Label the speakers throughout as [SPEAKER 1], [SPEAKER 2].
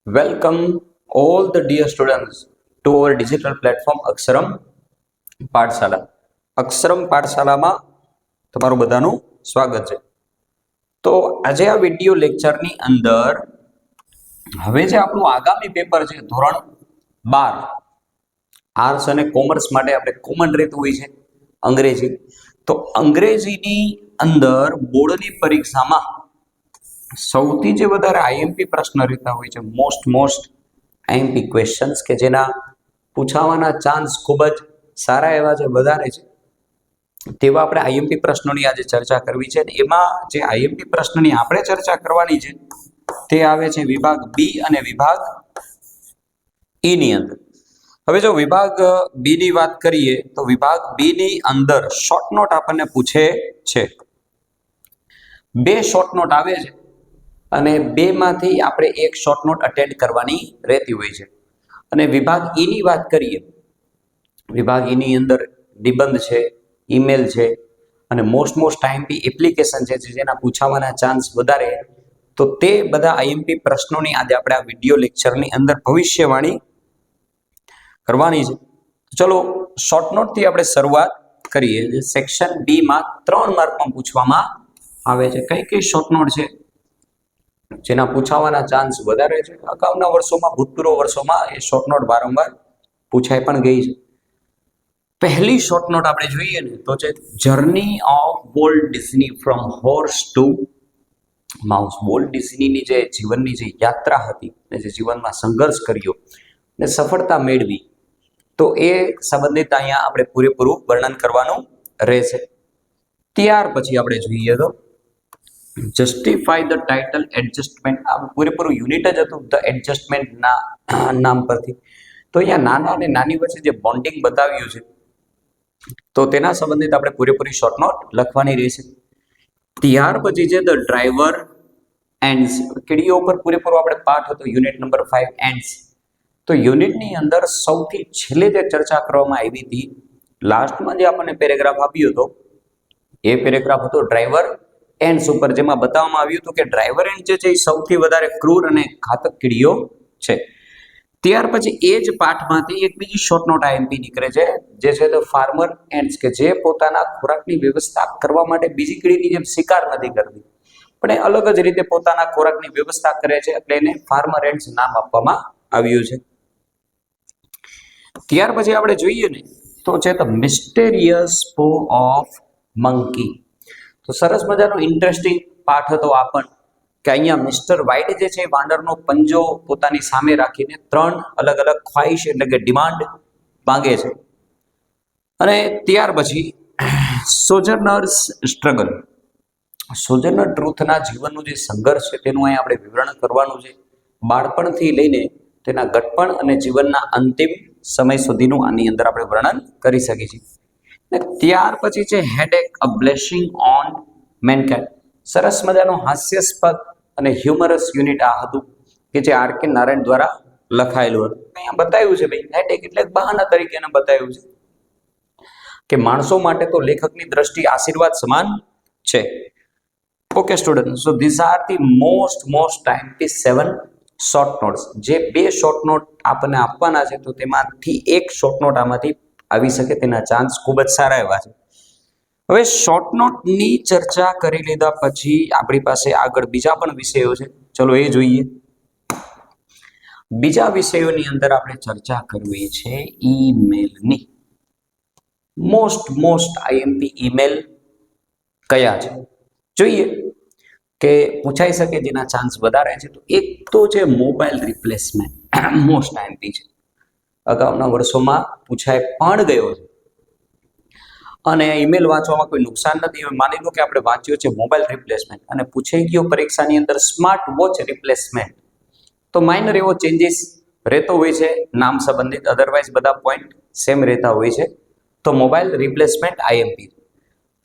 [SPEAKER 1] Welcome all the dear students to our digital platform અક્ષરમ પાઠશાલા. અક્ષરમ પાઠશાલામાં તમારું બધાનું સ્વાગત છે. તો આજે આ વિડિયો લેક્ચરની અંદર હવે જે આપણું આગામી પેપર છે ધોરણ 12 આર્ટ્સ અને કોમર્સ માટે આપણે કોમન રહેતું હોય છે અંગ્રેજી. તો અંગ્રેજીની અંદર બોર્ડની પરીક્ષામાં સૌથી જે વધારે આઈએમપી પ્રશ્ન રહેતા હોય છે મોસ્ટ આઈએમપી ક્વેશ્ચન્સ કે જેના પૂછાવાના ચાન્સ ખૂબ જ સારા એવા છે, વધારે છે, તેવા આપણે આઈએમપી પ્રશ્નોની આજે ચર્ચા કરવી છે. એમાં જે આઈએમપી પ્રશ્નની આપણે ચર્ચા કરવાની છે તે આવે છે વિભાગ બી અને વિભાગ ઈ ની અંદર. હવે જો વિભાગ બી ની વાત કરીએ તો વિભાગ બી ની અંદર શોર્ટ નોટ આપણને પૂછે છે. 2 શોર્ટ નોટ આવે છે અને 2 માંથી આપણે એક શોર્ટ નોટ અટેન્ડ કરવાની રહેતી હોય છે. અને વિભાગ ઈ ની વાત કરીએ, વિભાગ ઈ ની અંદર નિબંધ છે, ઈમેલ છે અને મોસ્ટ આઈએમપી એપ્લિકેશન છે જેના પૂછાવાના ચાન્સ વધારે. તો તે બધા આઈએમપી પ્રશ્નોની આજે આપણે આ વિડિયો લેક્ચરની અંદર ભવિષ્યવાણી કરવાની છે. ચલો શોર્ટ નોટ થી આપણે શરૂઆત કરીએ. સેક્શન બી માં 3 માર્કમાં પૂછવામાં આવે છે. કઈ શોર્ટ નોટ છે જેના પૂછાવાના ચાન્સ વધારે છે? અગાઉના વર્ષોમાં, ભૂતપૂર્વ વર્ષોમાં એ શોર્ટ નોટ વારંવાર પૂછાઈ પણ ગઈ છે. પહેલી શોર્ટ નોટ આપણે જોઈએ ને તો છે journey of Walt Disney from horse to mouse. Walt ડિઝનીની જે જીવનની જે યાત્રા હતી ને જે જીવનમાં સંઘર્ષ કર્યો ને સફળતા મેળવી, તો એ સંબંધિત અહીંયા આપણે પૂરેપૂરું વર્ણન કરવાનું રહેશે. ત્યાર પછી આપણે જોઈએ તો જસ્ટિફાઈ ધ ટાઇટલ એડજસ્ટમેન્ટ. આ પૂરેપૂરું યુનિટ જ હતું ધ એડજસ્ટમેન્ટના નામ પરથી. તો અહીંયા નાના અને નાની વચ્ચે જે બોન્ડિંગ બતાવ્યું છે તો તેના સંબંધિત આપણે પૂરેપૂરી શોર્ટ નોટ લખવાની રહેશે. ત્યાર પછી છે ધ ડ્રાઈવર એન્ડ્સ. કીડીઓ ઉપર પૂરેપૂરો આપણે પાઠ હતો યુનિટ નંબર 5 એન્ડ્સ. તો યુનિટની અંદર સૌથી છેલ્લે જે ચર્ચા કરવામાં આવી હતી, લાસ્ટમાં જે આપણને પેરેગ્રાફ આપ્યો હતો એ પેરેગ્રાફ હતો ડ્રાઈવર એન્ડ્સ ઉપર, જેમાં બતાવવામાં આવ્યું હતું કે ડ્રાઈવર એન્ડ જે છે એ સૌથી વધારે ક્રૂર અને ઘાતક કીડીઓ છે. ત્યાર પછી એ જ પાઠમાંથી એક બીજી શોર્ટ નોટ આઈએમપી નીકળે છે જે છે ધ ફાર્મર એન્ડ્સ, કે જે પોતાના ખોરાકની વ્યવસ્થા કરવા માટે બીજી કીડીની જેમ શિકાર નથી કરતી, પણ એ અલગ જ રીતે પોતાના ખોરાકની વ્યવસ્થા કરે છે, એટલે એને ફાર્મર એન્ડ્સ નામ આપવામાં આવ્યું છે. ત્યાર પછી આપણે જોઈએ ને તો છે ધ મિસ્ટેરિયસ પો ઓફ મંકી. તો સરસ મજાનો ઇન્ટરેસ્ટિંગ પાઠ હતો આ પણ, કે અહીંયા મિસ્ટર વ્હાઇટ જે છે વાંદરનો પંજો પોતાની સામે રાખીને 3 અલગ ખ્વાહિશ એટલે કે ડિમાન્ડ માંગે છે. અને ત્યાર પછી સોજર્નર્સ સ્ટ્રગલ. સોજર્નર ટ્રુથના જીવનનું જે સંઘર્ષ છે તેનું અહીંયા આપણે વિવરણ કરવાનું છે, બાળપણથી લઈને તેના ઘડપણ અને જીવનના અંતિમ સમય સુધીનું આની અંદર આપણે વર્ણન કરી શકીએ છીએ. ત્યાર પછી છે headache a blessing on mankind. સરસ મજાનો હાસ્યાસ્પદ અને હ્યુમરસ યુનિટ આ હતું કે જે આર.કે. નારાયણ દ્વારા લખાયેલું હતું. અહીંયા બતાવ્યું છે ભાઈ હેડેક એટલે બહાના તરીકે એને બતાવ્યું છે કે માણસો માટે તો લેખકની દ્રષ્ટિ આશીર્વાદ સમાન છે. Okay student, so this are the most IMP 7 short notes. જે 2 શોર્ટ નોટ આપણને આપવાના છે તો તેમાંથી એક શોર્ટ નોટ આમાંથી આવી શકે તેના ચાન્સ ખૂબ જ સારા એવા છે. હવે શોર્ટ નોટની ચર્ચા કરી લીધા પછી આપણી પાસે આગળ બીજા પણ વિષયો છે, ચલો એ જોઈએ. બીજા વિષયોની અંદર આપણે ચર્ચા કરવી છે ઈમેલની. મોસ્ટ આઈએમપી ઈમેલ કયા છે જોઈએ, કે પૂછાઈ શકે જેના ચાન્સ વધારે છે. તો એક તો છે મોબાઈલ રિપ્લેસમેન્ટ, મોસ્ટ આઈએમપી છે, અગાઉના વર્ષોમાં પૂછાઈ પણ ગયો છે અને ઈમેલ વાંચવામાં કોઈ નુકસાન નથી. માની લો કે આપણે વાંચ્યો છે મોબાઈલ રિપ્લેસમેન્ટ અને પૂછાઈ ગયો પરીક્ષાની અંદર સ્માર્ટ વોચ રિપ્લેસમેન્ટ, તો માઇનર એવો ચેન્જીસ રહેતો હોય છે નામ સંબંધિત, અધરવાઇઝ બધા પોઈન્ટ સેમ રહેતા હોય છે. તો મોબાઈલ રિપ્લેસમેન્ટ આઈએમપી.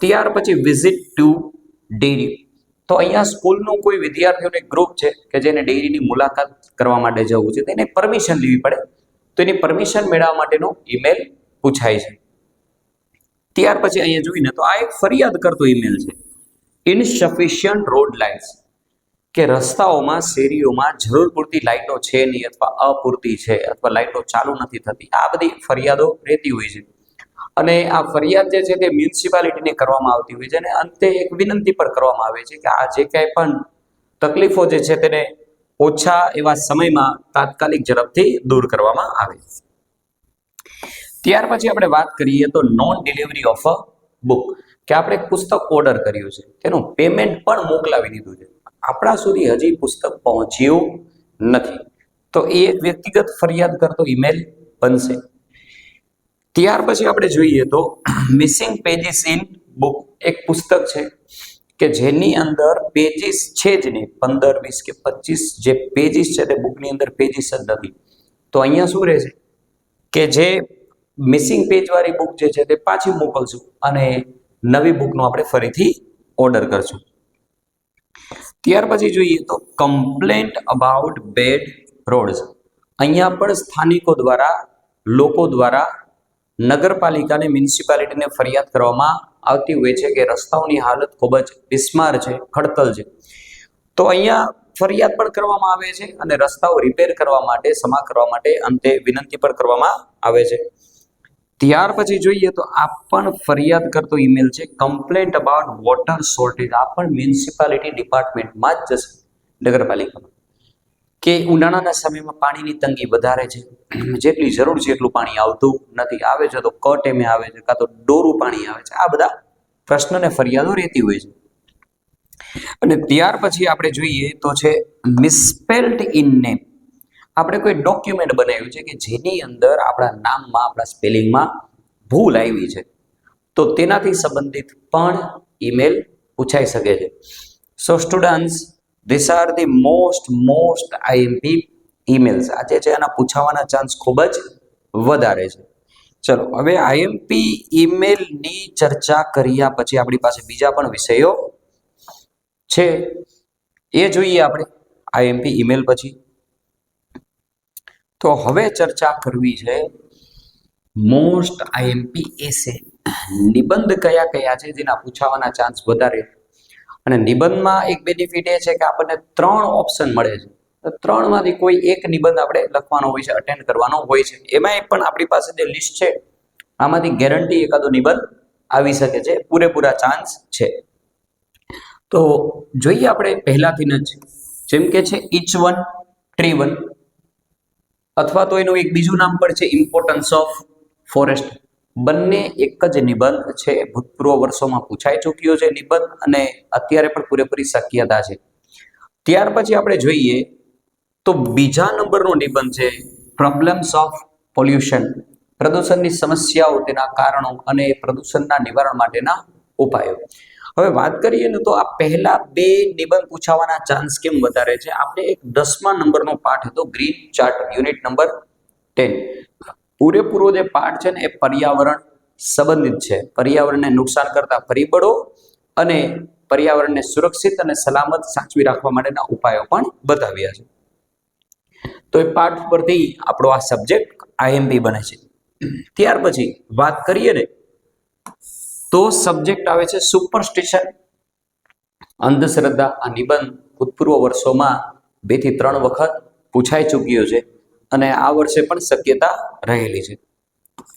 [SPEAKER 1] ત્યાર પછી વિઝિટ ટુ ડેરી. તો અહીંયા સ્કૂલનું કોઈ વિદ્યાર્થીઓનું ગ્રુપ છે કે જેને ડેરીની મુલાકાત કરવા માટે જવું છે, તેને પરમિશન લેવી પડે, તો એની પરમિશન મેળવવા માટેનો ઈમેલ પૂછાય છે. ત્યાર પછી અહીંયા જોઈને તો આ એક ફરિયાદ કરતો ઈમેલ છે, ઇનસફિશિયન્ટ રોડ લાઇટ્સ, કે રસ્તાઓમાં શેરીઓમાં જરૂર પૂરતી લાઇટો છે નહીં અથવા અપૂરતી છે અથવા લાઇટો ચાલુ નથી થતી, આ બધી ફરિયાદો રહેતી હોય છે. અને આ ફરિયાદ જે છે તે મ્યુનિસિપાલિટીને કરવામાં આવતી હોય છે અને અંતે એક વિનંતી પણ કરવામાં આવે છે કે આ જે કાંઈ પણ તકલીફો જે છે તેને ઓછા એવા સમયમાં તાત્કાલિક ઝડપથી દૂર કરવામાં આવે. ત્યાર પછી આપણે વાત કરીએ તો non delivery of a book, કે આપણે એક પુસ્તક ઓર્ડર કર્યું છે, તેનું પેમેન્ટ પણ મોકલાવી દીધું છે, આપણા સુધી હજી પુસ્તક પહોંચ્યું નથી, તો એ એક વ્યક્તિગત ફરિયાદ કરતો ઈમેલ બનશે. ત્યાર પછી આપણે જોઈએ તો મિસિંગ પેજીસ ઇન બુક, એક પુસ્તક છે કે જેની અંદર પેજીસ છે જ નહીં, 15, 20 કે 25 જે પેજીસ છે તે બુકની અંદર પેજીસ જ નથી. તો અહીંયા શું રહેશે કે જે મિસિંગ પેજ વાળી બુક જે છે તે પાછી મોકલશું અને નવી બુકનો આપણે ફરીથી ઓર્ડર કરશું. ત્યાર પછી જોઈએ તો કમ્પ્લેન્ટ અબાઉટ બેડ રોડ્સ, અહીંયા પણ સ્થાનિકો દ્વારા, લોકો દ્વારા નગરપાલિકાને, મ્યુનિસિપાલિટીને ફરિયાદ કરવામાં આવતી હોય છે કે રસ્તાઓની હાલત ખૂબ જ બિસ્માર છે, ખડતલ છે. તો અહીંયા ફરિયાદ પણ કરવામાં આવે છે અને રસ્તાઓ રિપેર કરવા માટે, સમા કરવા માટે અંતે વિનંતી પણ કરવામાં આવે છે. ત્યાર પછી જોઈએ તો આ પણ ફરિયાદ કરતો ઈમેલ છે કમ્પ્લેન્ટ અબાઉટ વોટર શોર્ટેજ, આ પણ મ્યુનિસિપાલિટી ડિપાર્ટમેન્ટમાં જ જશે, નગરપાલિકામાં, કે ઉનાળાના સમયમાં પાણીની તંગી વધારે છે, જેટલી જરૂર છે એટલું પાણી આવતું નથી, આવે છે તો કટેમે આવે છે, કાં તો ડોરું પાણી આવે છે, આ બધા પ્રશ્ન ને ફરિયાદો રહેતી હોય છે. અને ત્યાર પછી આપણે જોઈએ તો છે મિસસ્પેલ્ડ ઇન નેમ, આપણે કોઈ ડોક્યુમેન્ટ બનાવ્યું છે કે જેની અંદર આપણા નામમાં, આપણા સ્પેલિંગમાં ભૂલ આવી છે, તો તેનાથી સંબંધિત પણ ઈમેલ પૂછાઈ શકે છે. So students, this are the most IMP emails, આ જે છે એના પૂછાવાના ચાન્સ ખૂબ જ વધારે છે. ચલો હવે આઈએમપી ઈમેલની ચર્ચા કર્યા પછી આપણી પાસે બીજા પણ વિષયો છે, એ જોઈએ આપણે આઈએમપી ઈમેલ પછી. તો હવે ચર્ચા કરવી છે મોસ્ટ આઈએમપી એસે, નિબંધ કયા કયા છે જેના પૂછાવાના ચાન્સ વધારે. અને નિબંધમાં એક બેનિફિટ એ છે કે આપણને 3 ઓપ્શન મળે છે, તો 3માંથી કોઈ એક નિબંધ આપણે લખવાનો હોય છે, અટેન્ડ કરવાનો હોય છે. એમાંય પણ આપણી પાસે જે લિસ્ટ છે આમાંથી ગેરંટી એકાદો નિબંધ આવી શકે છે, પૂરેપૂરા ચાન્સ છે. તો જોઈએ આપણે પહેલાથી જ, જેમ કે છે ઈચ વન ટ્રી વન, અથવા તો એનું એક બીજું નામ પણ છે ઇમ્પોર્ટન્સ ઓફ ફોરેસ્ટ. બંને એક જ નિબંધ છે, ભૂતપૂર્વ વર્ષોમાં પૂછાઈ ચૂક્યો છે નિબંધ અને અત્યારે પણ પૂરેપૂરી શક્યતા છે. ત્યાર પછી આપણે જોઈએ તો બીજા નંબરનો નિબંધ છે પ્રોબ્લેમ્સ ઓફ પોલ્યુશન, પ્રદૂષણની સમસ્યાઓ, તેના કારણો અને પ્રદૂષણના નિવારણ માટેના ઉપાયો. હવે વાત કરીએ ને તો આ પહેલા 2 નિબંધ પૂછાવાના ચાન્સ કેમ વધારે છે. આપણે એક 10મા નંબરનો પાઠ હતો ગ્રીન ચાર્ટ, યુનિટ નંબર 10, પૂરેપૂરો જે પાઠ છે ને એ પર્યાવરણ સંબંધિત છે, પર્યાવરણને નુકસાન કરતા પરિબળો અને પર્યાવરણને સુરક્ષિત અને સલામત સાચવી રાખવા માટેના ઉપાયો પણ બતાવ્યા છે. તો એ પાઠ પરથી આપણો આ સબ્જેક્ટ આઈએમપી બને છે. ત્યાર પછી વાત કરીએ ને તો સબ્જેક્ટ આવે છે સુપરસ્ટિશન, અંધશ્રદ્ધા. આ નિબંધ ભૂતપૂર્વ વર્ષોમાં 2 થી 3 વખત પૂછાઈ ચૂક્યો છે અને આ વર્ષે પણ શક્યતા રહેલી છે.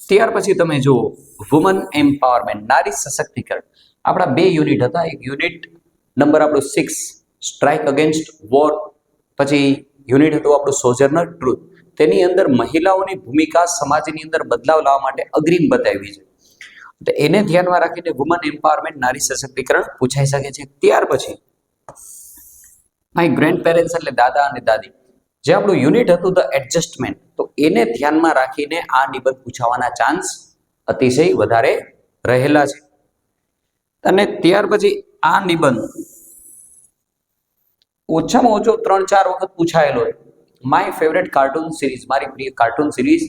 [SPEAKER 1] ત્યાર પછી તમે જુઓ વુમન એમ્પાવરમેન્ટ, નારી સશક્તિકરણ. આપણા 2 યુનિટ હતા, એક યુનિટ નંબર આપણું 6 સ્ટ્રાઇક અગેન્સ્ટ વોર, પછી યુનિટ હતું આપણું સોજર્નર ટ્રુથ. તેની અંદર મહિલાઓની ભૂમિકા સમાજની અંદર બદલાવ લાવવા માટે અગ્રીમ બતાવી છે, તો એને ધ્યાનમાં રાખીને વુમન એમ્પાવરમેન્ટ, નારી સશક્તિકરણ પૂછાઈ શકે છે. ત્યાર પછી માય ગ્રેન્ડ પેરેન્ટ્સ એટલે દાદા અને દાદી, જે આપણું યુનિટ હતું ધ એડજસ્ટમેન્ટ, તો એને ધ્યાનમાં રાખીને આ નિબંધ પૂછાવાના ચાન્સ અતિશય વધારે રહેલા છે. અને ત્યાર પછી આ નિબંધ ઓછામાં ઓછો 3-4 વખત પૂછાયેલો છે. માય ફેવરેટ કાર્ટૂન સિરીઝ, મારી પ્રિય કાર્ટૂન સિરીઝ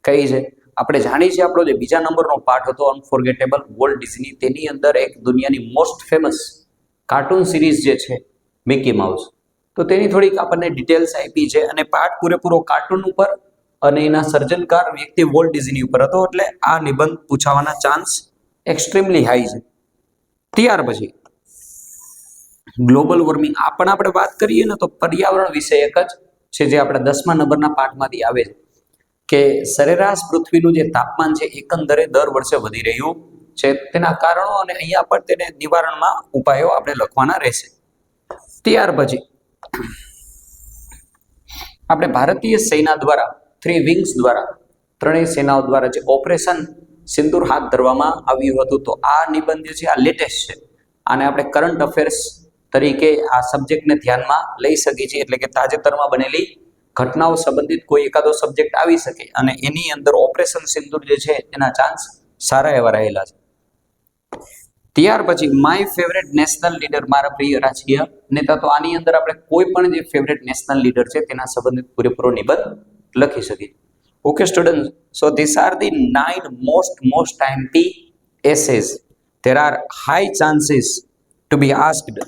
[SPEAKER 1] કઈ છે. આપણે જાણીએ છીએ આપણો જે બીજા નંબરનો પાઠ હતો અનફોરગેટેબલ વોલ્ટ ડિઝની, તેની અંદર એક દુનિયાની મોસ્ટ ફેમસ કાર્ટૂન સિરીઝ જે છે મિકી માઉસ, તો તેની થોડીક આપણને ડિટેલ્સ આપી છે અને પાઠ પૂરેપૂરો કાર્ટૂન ઉપર અને એના સર્જનકાર વ્યક્તિ વોલ્ટ ડિઝની ઉપર હતો, એટલે આ નિબંધ પૂછાવાના ચાન્સ એક્સ્ટ્રીમલી હાઈ છે. ત્યાર પછી ગ્લોબલ વોર્મિંગ આ પણ આપણે વાત કરીએ ને તો પર્યાવરણ વિશે એક જ છે, જે આપણા 10મા નંબરના પાઠમાંથી આવે છે કે સરેરાશ પૃથ્વીનું જે તાપમાન છે એકંદરે દર વર્ષે વધી રહ્યું છે. તેના કારણો અને અહીંયા પણ તેને નિવારણમાં ઉપાયો આપણે લખવાના રહેશે. ત્યાર પછી આપણે ભારતીય સેના દ્વારા 3 વિંગ્સ દ્વારા ત્રણેય સેનાઓ દ્વારા જે ઓપરેશન સિંદૂર હાથ ધરવામાં આવ્યું હતું, તો આ નિબંધ જે છે આ લેટેસ્ટ છે. આને આપણે કરંટ અફેર્સ તરીકે આ સબ્જેક્ટને ધ્યાનમાં લઈ શકીએ છીએ, એટલે કે તાજેતરમાં બનેલી ઘટનાઓ સંબંધિત કોઈ એકાદો સબ્જેક્ટ આવી શકે અને એની અંદર ઓપરેશન સિંદૂર જે છે એના ચાન્સ સારા એવા રહેલા છે. ત્યાર પછી માય ફેવરેટ નેશનલ લીડર, મારા પ્રિય રાજકીય નેતા. તો આની અંદર આપણે કોઈ પણ જે ફેવરેટ નેશનલ લીડર છે તેના સંબંધિત પૂરેપૂરો નિબંધ લખી શકીએ. Okay student, so this are the 9 most MP essays. There are high chances to be asked.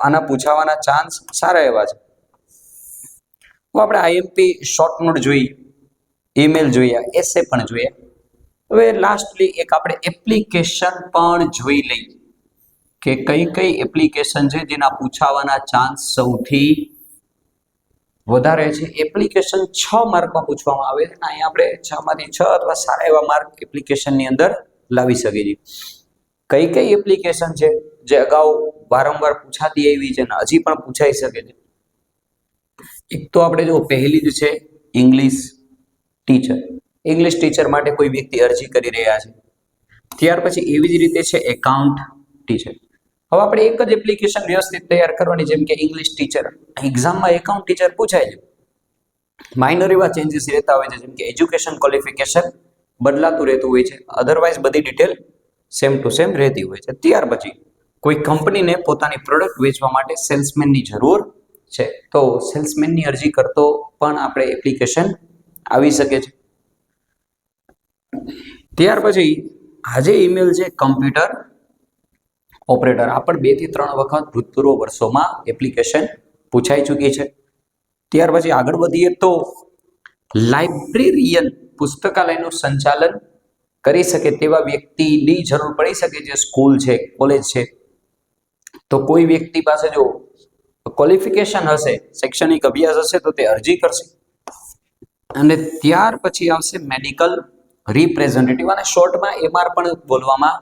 [SPEAKER 1] આના પૂછાવાના ચાન્સ સારા એવા છે. તો આપણે આઈએમપી શોર્ટ નોટ જોઈ, ઈમેલ જોઈએ, એસે પણ જોઈએ. હવે લાસ્ટલી એક આપણે એપ્લિકેશન પણ જોઈ લઈએ કે કઈ કઈ એપ્લિકેશન છે જેના પૂછાવાના ચાન્સ સૌથી વધારે છે. એપ્લિકેશન 6 માર્કમાં પૂછવામાં આવે છે. અહીંયા આપણે 6 માંથી 6 અથવા સારા એવા માર્ક એપ્લિકેશનની અંદર લાવી શકીએ છીએ. કઈ કઈ એપ્લિકેશન છે જે અગાઉ વારંવાર પૂછાતી આવી છે અને હજી પણ પૂછાઈ શકે છે. એક તો આપણે જો પહેલી જ છે ઇંગ્લિશ ટીચર. ઇંગ્લિશ ટીચર માટે કોઈ વ્યક્તિ અરજી કરી રહ્યા છે. ત્યાર પછી એવી જ રીતે છે એકાઉન્ટ ટીચર. હવે આપણે એક જ એપ્લિકેશન વ્યવસ્થિત તૈયાર કરવાની, જેમ કે ઇંગ્લિશ ટીચર. એક્ઝામમાં એકાઉન્ટ ટીચર પૂછાય છે. માઇનર એવા ચેન્જીસ રહેતા હોય છે, જેમ કે એજ્યુકેશન ક્વોલિફિકેશન બદલાતું રહેતું હોય છે. અધરવાઇઝ બધી ડિટેલ સેમ ટુ સેમ રહેતી હોય છે. ત્યાર પછી કોઈ કંપનીને પોતાની પ્રોડક્ટ વેચવા માટે સેલ્સમેનની જરૂર છે, તો સેલ્સમેનની અરજી કરતો પણ આપણે એપ્લિકેશન આવી શકે છે. ત્યાર પછી આજે ઈમેલ છે કમ્પ્યુટર ઓપરેટર. આ પણ 2 થી 3 વખત ભૂતપૂર્વ વર્ષોમાં એપ્લિકેશન પૂછાઈ ચૂકી છે. ત્યાર પછી આગળ વધીએ તો લાઇબ્રેરિયન, પુસ્તકાલયનું સંચાલન કરી શકે તેવા વ્યક્તિની જરૂર પડી શકે, જે સ્કૂલ છે, કોલેજ છે. તો કોઈ વ્યક્તિ પાસે જો ક્વોલિફિકેશન હશે, શૈક્ષણિક અભ્યાસ હશે, તો તે અરજી કરશે. અને ત્યાર પછી આવશે મેડિકલ રિપ્રેઝેન્ટેટિવ, અને શોર્ટમાં એમઆર પણ બોલવામાં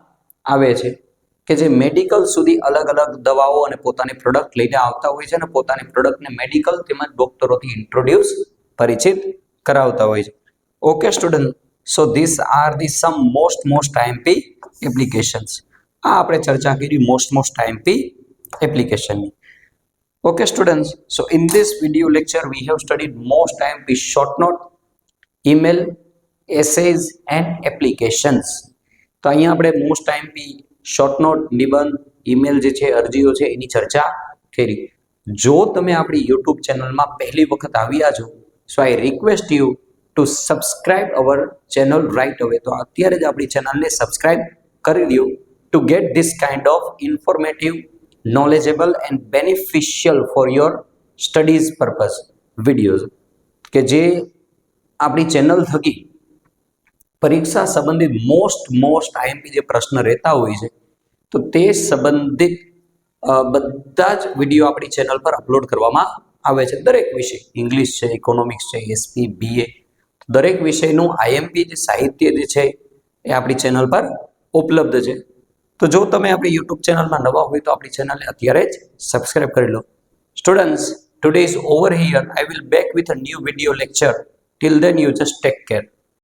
[SPEAKER 1] આવે છે, કે જે મેડિકલ સુધી અલગ અલગ દવાઓ અને પોતાની પ્રોડક્ટ લઈને આવતા હોય છે અને પોતાની પ્રોડક્ટને મેડિકલ તેમજ ડોક્ટરોથી ઇન્ટ્રોડ્યુસ, પરિચિત કરાવતા હોય છે. Okay student, so this are the some most IMP applications. આ આપણે ચર્ચા કરી મોસ્ટ આઈએમપી એપ્લિકેશનની. Okay students, so in this video lecture we have studied most IMP short note, email, essays and applications. તો અહીંયા આપણે મોસ્ટ IMP શોર્ટ નોટ, નિબંધ, email જે છે, અરજીઓ છે, એની ચર્ચા કરી. જો તમે આપણી YouTube ચેનલમાં પહેલી વખત આવ્યા છો, so I request you to subscribe our channel right away. તો અત્યારે જ આપણી ચેનલને સબસ્ક્રાઇબ કરી દો to get this kind of informative, knowledgeable and beneficial for your studies purpose videos, કે જે આપણી ચેનલ થકી પરીક્ષા સંબંધિત મોસ્ટ આઈએમપી જે પ્રશ્ન રહેતા હોય છે, તો તે સંબંધિત બધા જ વિડીયો આપણી ચેનલ પર અપલોડ કરવામાં આવે છે. દરેક વિષય, ઇંગ્લિશ છે, ઇકોનોમિક્સ છે, એસપી, બીએ, દરેક વિષયનું આઈએમપી જે સાહિત્ય જે છે એ આપણી ચેનલ પર ઉપલબ્ધ છે. તો જો તમે આપણી યુટ્યુબ ચેનલમાં નવા હોય તો આપણી ચેનલને અત્યારે જ સબસ્ક્રાઇબ કરી લો. Students, today is over here. I will back with a new video lecture. Till then you just take care.